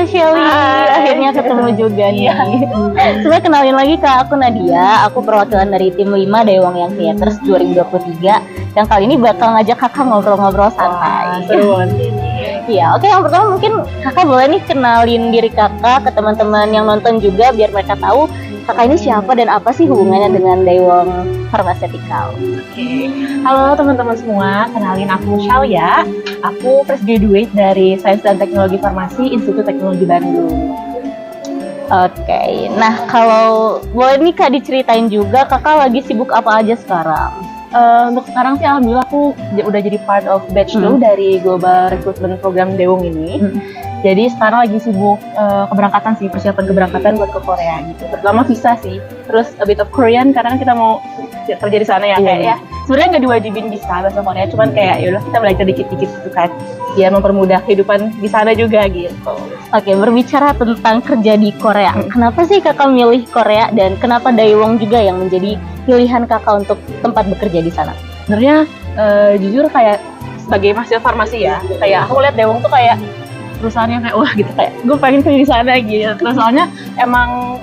Shelly. Akhirnya ketemu juga nih. Sebenarnya kenalin lagi Kak, aku Nadia. Aku perwakilan dari tim 5 Dewang Young Theaters 2023. Yang kali ini bakal ngajak Kakak ngobrol-ngobrol santai. Seru banget. Iya, oke, yang pertama mungkin Kakak boleh nih kenalin diri Kakak ke teman-teman yang nonton juga biar mereka tahu Kakak ini siapa dan apa sih hubungannya dengan Dewang Pharmaceutical. Oke. Halo teman-teman semua, kenalin aku Shalia. Aku fresh graduate dari Sains dan Teknologi Farmasi Institut Teknologi Bandung. Oke, nah kalau boleh nih Kak diceritain juga Kakak lagi sibuk apa aja sekarang? Untuk sekarang sih alhamdulillah aku udah jadi part of batch 2 dari Global Recruitment Program Dewang ini. Jadi sekarang lagi sibuk keberangkatan sih, persiapan keberangkatan buat ke Korea gitu. Terutama visa sih. Terus a bit of Korean karena kan kita mau kerja di sana ya kayak ya. Sebenarnya nggak diwajibin bisa bahasa Korea, cuman kayak yaudah kita belajar dikit-dikit gitu kan. Ya mempermudah kehidupan di sana juga gitu. Oke, berbicara tentang kerja di Korea, kenapa sih Kakak milih Korea dan kenapa Dewang juga yang menjadi pilihan Kakak untuk tempat bekerja di sana? Sebenarnya jujur kayak sebagai mahasiswa farmasi ya, kayak aku lihat Dewang tuh kayak perusahaan yang kayak wah gitu, kayak gue pengen kerja di sana gitu. Terus soalnya emang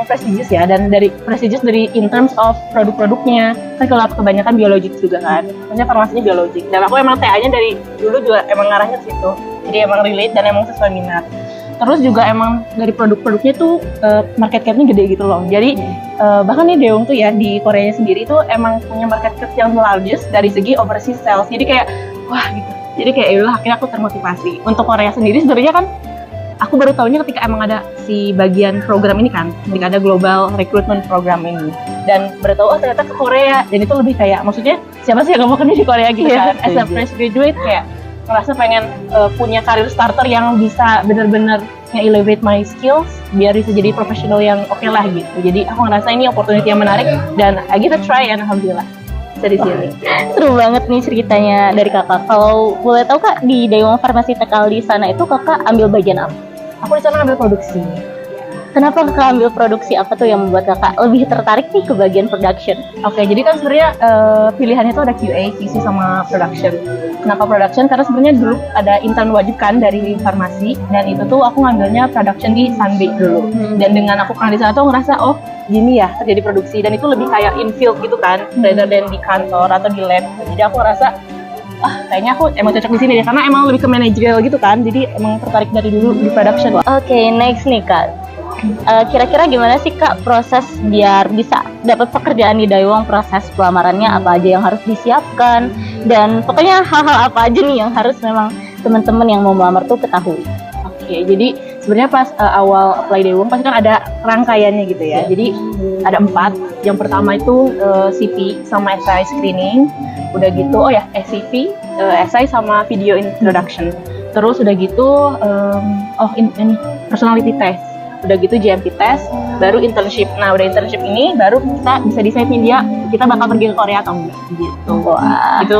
prestigious ya, dan dari prestigious dari in terms of produk-produknya kan kalau kebanyakan biologik juga kan, maksudnya farmasinya biologik, dan aku emang TA-nya dari dulu juga emang ngarahnya ke situ, jadi emang relate dan emang sesuai minat. Terus juga emang dari produk-produknya tuh market cap-nya gede gitu loh. Jadi bahkan nih Dewang tuh ya di Korea sendiri tuh emang punya market cap yang largest dari segi overseas sales. Jadi kayak wah gitu. Jadi kayak yaudah akhirnya aku termotivasi. Untuk Korea sendiri sebenarnya kan aku baru tahunya ketika emang ada si bagian program ini kan, ketika ada Global Recruitment Program ini. Dan baru tahu oh ternyata ke Korea, dan itu lebih kayak maksudnya siapa sih yang gak mau kerja di Korea gitu kan. As a fresh graduate kayak ngerasa pengen punya karir starter yang bisa bener-bener nge-elevate my skills biar bisa jadi profesional yang oke lah gitu. Jadi aku ngerasa ini opportunity yang menarik dan I give a try and alhamdulillah bisa di sini. Seru banget nih ceritanya dari Kakak. Kalau boleh tahu Kak, di Dewang Pharmaceutical di sana itu Kakak ambil bagian apa? Aku di sana ambil produksi. Kenapa Kakak ambil produksi? Apa tuh yang membuat Kakak lebih tertarik nih ke bagian production? Oke, jadi kan sebenarnya pilihannya tuh ada QA, QC sama production. Kenapa production? Karena sebenarnya dulu ada intern wajib kan dari farmasi, dan itu tuh aku ngambilnya production di Sunbake dulu. Dan dengan aku pernah di sana tuh ngerasa oh gini ya terjadi produksi, dan itu lebih kayak in field gitu kan, rather than di kantor atau di lab. Jadi aku ngerasa kayaknya aku emang cocok di sini deh, karena emang lebih ke managerial gitu kan. Jadi emang tertarik dari dulu di production. Oke, next nih Kak. Kira-kira gimana sih Kak proses biar bisa dapat pekerjaan di Dewang? Proses pelamarannya apa aja yang harus disiapkan, dan pokoknya hal-hal apa aja nih yang harus memang teman-teman yang mau melamar tuh ketahui. Oke, jadi sebenarnya pas awal apply Dewang pasti kan ada rangkaiannya gitu ya. Jadi ada 4. Yang pertama itu CV sama essay screening. Udah gitu CV, essay sama video introduction. Terus udah gitu ini personality test. Udah gitu GMP test, baru internship. Nah udah internship ini baru kita bisa decide nih kita bakal pergi ke Korea atau enggak gitu. Wah, itu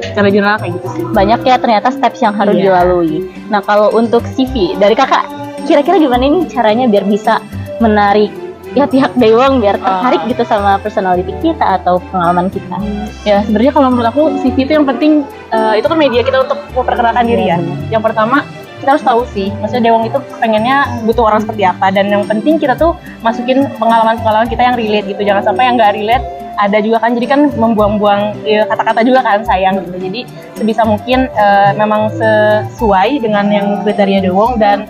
secara general kayak gitu sih. Banyak ya ternyata steps yang harus dilalui. Nah kalau untuk CV dari Kakak, kira-kira gimana nih caranya biar bisa menarik ya pihak Dewang biar tertarik gitu sama personality kita atau pengalaman kita? Ya sebenarnya kalau menurut aku CV itu yang penting itu kan media kita untuk memperkenalkan diri ya. Yang pertama kita harus tahu sih, maksudnya Dewang itu pengennya butuh orang seperti apa, dan yang penting kita tuh masukin pengalaman-pengalaman kita yang relate gitu, jangan sampai yang nggak relate ada juga kan, jadi kan membuang-buang kata-kata juga kan, sayang gitu. Jadi sebisa mungkin memang sesuai dengan yang kriteria Dewang, dan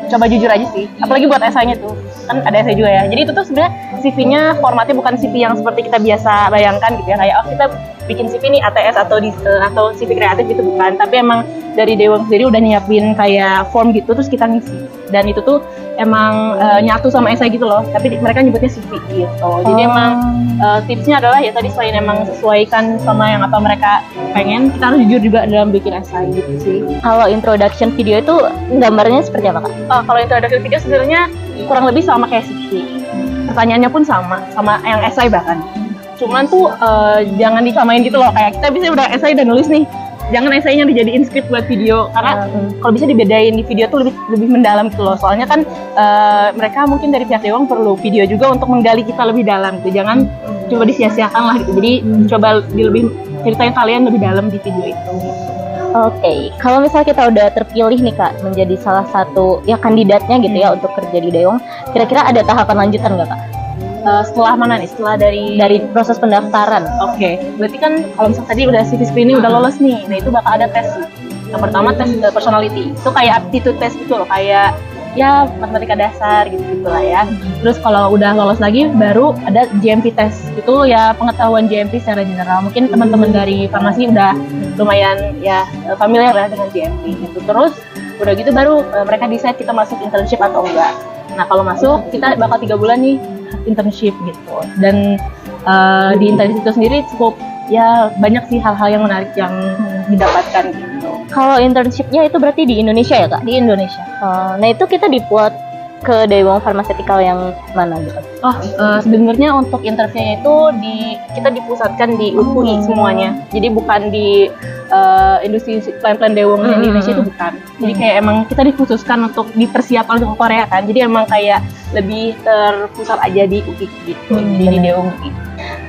coba jujur aja sih, apalagi buat esainya tuh kan ada esai juga ya. Jadi itu tuh sebenarnya CV-nya formatnya bukan CV yang seperti kita biasa bayangkan gitu ya, kayak kita bikin CV nih ATS atau CV kreatif gitu, bukan, tapi emang dari Dewang sendiri udah nyiapin kayak form gitu terus kita ngisi, dan itu tuh emang nyatu sama esai gitu loh, tapi mereka nyebutnya CV gitu. Jadi emang tipsnya adalah ya tadi, selain emang sesuaikan sama yang apa mereka pengen, kita harus jujur juga dalam bikin esai gitu sih. Kalau introduction video itu gambarnya seperti apa Kak? Kalau introduction video sebenarnya kurang lebih sama kayak CV, pertanyaannya pun sama yang esai bahkan. Cuman tuh jangan disamain gitu loh, kayak kita bisa udah esai dan nulis nih, jangan esainya dijadiin script buat video, karena kalau bisa dibedain di video tuh lebih mendalam gitu loh. Soalnya kan mereka mungkin dari pihak Dewang perlu video juga untuk menggali kita lebih dalam gitu. Jangan coba disia-siakan lah gitu. Jadi coba lebih ceritain kalian lebih dalam di video itu. Oke, kalau misal kita udah terpilih nih Kak menjadi salah satu ya kandidatnya gitu ya untuk kerja di Dayong, kira-kira ada tahapan lanjutan nggak Kak? Setelah mana nih? Setelah Dari proses pendaftaran. Oke, berarti kan kalau misalnya tadi udah CV screening udah lolos nih, nah itu bakal ada tes. Yang pertama tes personality, itu kayak aptitude test gitu loh, kayak ya matematika dasar gitu lah ya. Terus kalau udah lolos lagi, baru ada GMP test, itu ya pengetahuan GMP secara general. Mungkin teman-teman dari farmasi udah lumayan ya familiar lah dengan GMP gitu. Terus udah gitu baru mereka decide kita masuk internship atau enggak. Nah kalau masuk kita bakal 3 bulan nih internship gitu, dan di internship itu sendiri cukup ya banyak sih hal-hal yang menarik yang didapatkan gitu. Kalau internshipnya itu berarti di Indonesia ya Kak? Di Indonesia. Nah itu kita diplot ke Daewoo Pharmaceutical yang mana gitu? Sebenarnya untuk interviewnya itu kita dipusatkan di UPI semuanya. Jadi bukan di industri plan-plan Daewoo yang di Indonesia itu bukan. Jadi kayak emang kita dikhususkan untuk dipersiapkan untuk Korea kan. Jadi emang kayak lebih terpusat aja di UPI gitu. Jadi di Daewoo UPI.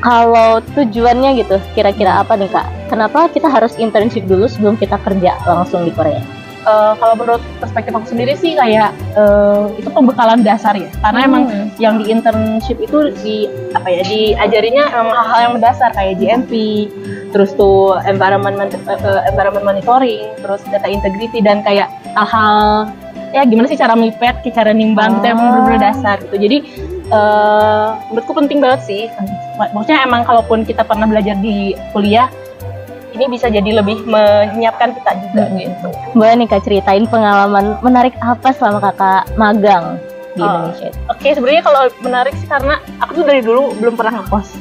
Kalau tujuannya gitu, kira-kira apa nih Kak? Kenapa kita harus internship dulu sebelum kita kerja langsung di Korea? Kalau menurut perspektif aku sendiri sih kayak itu pembekalan dasar ya, karena emang yang di internship itu diajarinya emang hal-hal yang mendasar kayak GMP, terus tuh environment monitoring, terus data integrity, dan kayak hal-hal ya gimana sih cara melipet, cara nimbang, itu emang benar-benar dasar gitu. Jadi menurutku penting banget sih. Maksudnya emang kalaupun kita pernah belajar di kuliah, ini bisa jadi lebih menyiapkan kita juga gitu. Boleh nih Kak ceritain pengalaman menarik apa selama Kakak magang di Indonesia? Oke, sebenarnya kalau menarik sih karena aku tuh dari dulu belum pernah ngekos.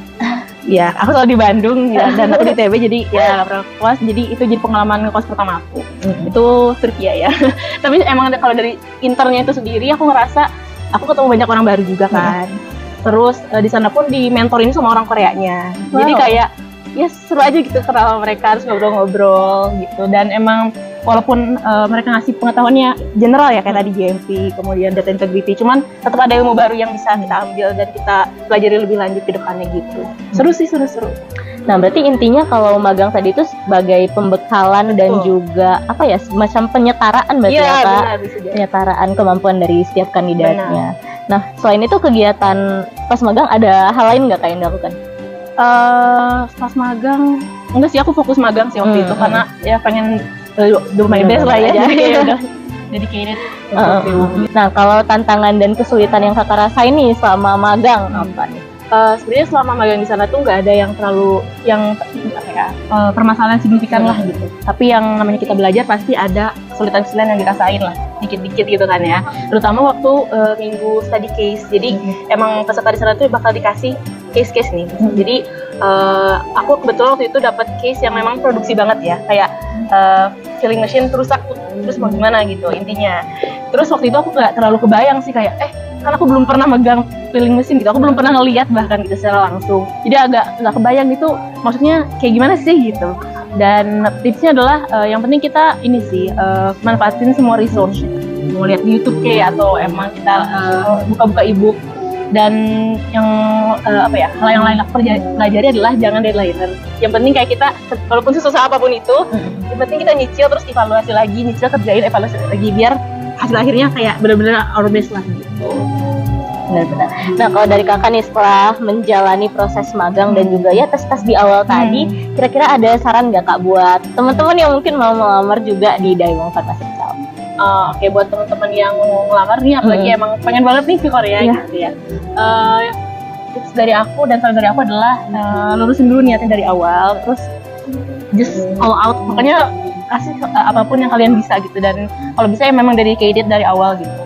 Ya, aku selalu di Bandung ya, dan aku di TB, jadi ya nggak pernah ngekos. Jadi itu jadi pengalaman ngekos pertama aku. Itu Turkiya ya. Tapi emang kalau dari internnya itu sendiri, aku ngerasa aku ketemu banyak orang baru juga kan. Terus di sana pun di mentorin sama orang Koreanya. Jadi kayak ya seru aja gitu kenal sama mereka, harus ngobrol-ngobrol gitu. Dan emang walaupun mereka ngasih pengetahuannya general ya kayak tadi GMP, kemudian data integrity, cuman tetap ada ilmu baru yang bisa kita ambil dan kita pelajari lebih lanjut ke depannya gitu. Seru sih, seru. Nah berarti intinya kalau magang tadi itu sebagai pembekalan dan juga apa ya, semacam penyetaraan berarti ya Kak? Penyetaraan kemampuan dari setiap kandidatnya. Nah selain itu kegiatan pas magang ada hal lain nggak Kak yang dilakukan? Pas magang enggak sih, aku fokus magang sih waktu itu karena ya pengen do my best lah ya, jadi kayak udah dedicated. Nah kalau tantangan dan kesulitan yang Kakak rasain nih selama magang apa nih? Sebenarnya selama magang di sana tuh nggak ada yang terlalu permasalahan signifikan lah gitu. Tapi yang namanya kita belajar pasti ada kesulitan-kesulitan yang dirasain lah, dikit-dikit gitu kan ya. Terutama waktu minggu study case. Jadi emang peserta di sana tuh bakal dikasih case-case nih. Jadi aku kebetulan waktu itu dapat case yang memang produksi banget ya, kayak filling machine rusak, terus mau gimana gitu intinya. Terus waktu itu aku nggak terlalu kebayang sih kayak kan aku belum pernah megang filling mesin gitu, aku belum pernah ngeliat bahkan gitu secara langsung, jadi agak nggak kebayang gitu maksudnya kayak gimana sih gitu. Dan tipsnya adalah yang penting kita ini sih manfaatin semua resource, mau lihat di YouTube kayak atau emang kita buka-buka ebook. Dan yang hal yang lain aku pelajari adalah jangan deadliner. Yang penting kayak kita walaupun susah apapun itu, yang penting kita nyicil terus evaluasi lagi, nyicil kerjain evaluasi lagi biar hasil akhirnya kayak benar-benar our best lah gitu. Benar-benar. Nah kalau dari Kakak nih setelah menjalani proses magang dan juga ya tes-tes di awal tadi, kira-kira ada saran nggak Kak buat teman-teman yang mungkin mau melamar juga di Daewoo Pharmaceutical? Oke, buat teman-teman yang mau ngelamar nih, apalagi emang pengen banget nih ke Korea gitu ya. Tips dari aku dan saran dari aku adalah lurusin dulu niatnya dari awal, terus just all out, makanya kasih apapun yang kalian bisa gitu, dan kalau bisa ya memang dedicated dari awal gitu.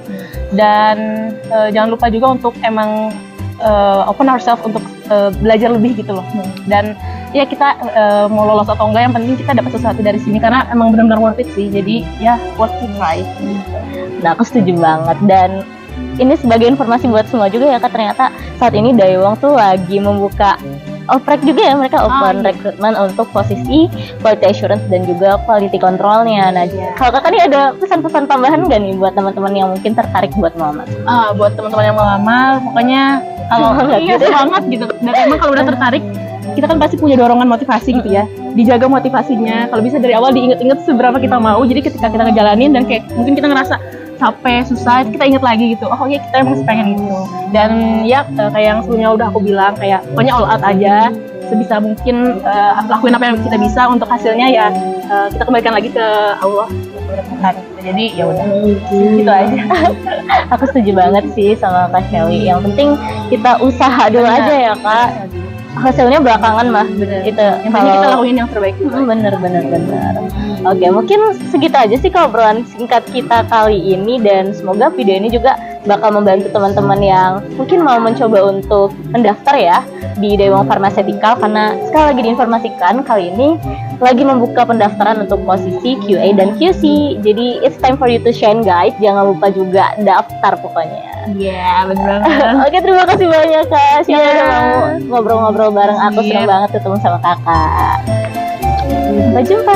Dan jangan lupa juga untuk emang open ourselves untuk belajar lebih gitu loh. Dan ya kita mau lolos atau enggak, yang penting kita dapat sesuatu dari sini karena emang benar-benar worth it sih. Jadi ya worth to try. Nah aku setuju banget, dan ini sebagai informasi buat semua juga ya Kak, ternyata saat ini Daewoo tuh lagi membuka oprek juga ya, mereka open rekrutmen untuk posisi quality assurance dan juga quality controlnya. Nah, kalau Kakak nih ada pesan-pesan tambahan nggak nih buat teman-teman yang mungkin tertarik buat melamar? Buat teman-teman yang melamar, pokoknya kalau semangat gitu. Dan emang kalau udah tertarik, kita kan pasti punya dorongan motivasi gitu ya. dijaga motivasinya. Kalau bisa dari awal diinget-inget seberapa kita mau. Jadi ketika kita ngejalanin dan kayak mungkin kita ngerasa capek, susah, kita inget lagi gitu. Oh ya kita emang pengen itu. Dan ya kayak yang sebelumnya udah aku bilang, kayak pokoknya all out aja. Sebisa mungkin lakuin apa yang kita bisa, untuk hasilnya ya kita kembalikan lagi ke Allah. Jadi ya udah gitu aja. Aku setuju banget sih sama Kak Shelly. Yang penting kita usaha dulu aja ya Kak. Hasilnya belakangan mah. Bener. Itu Yang penting kita lakuin yang terbaik. bener. Oke, mungkin segitu aja sih kalau obrolan singkat kita kali ini, dan semoga video ini juga bakal membantu teman-teman yang mungkin mau mencoba untuk mendaftar ya di Dewang Pharmaceutical, karena sekali lagi diinformasikan kali ini lagi membuka pendaftaran untuk posisi QA dan QC. Jadi it's time for you to shine guys. Jangan lupa juga daftar pokoknya. Iya, bener banget. Oke, terima kasih banyak Kak. Siapa Iya. udah mau ngobrol-ngobrol bareng aku. Iya. Senang banget ketemu sama Kakak. Sampai jumpa.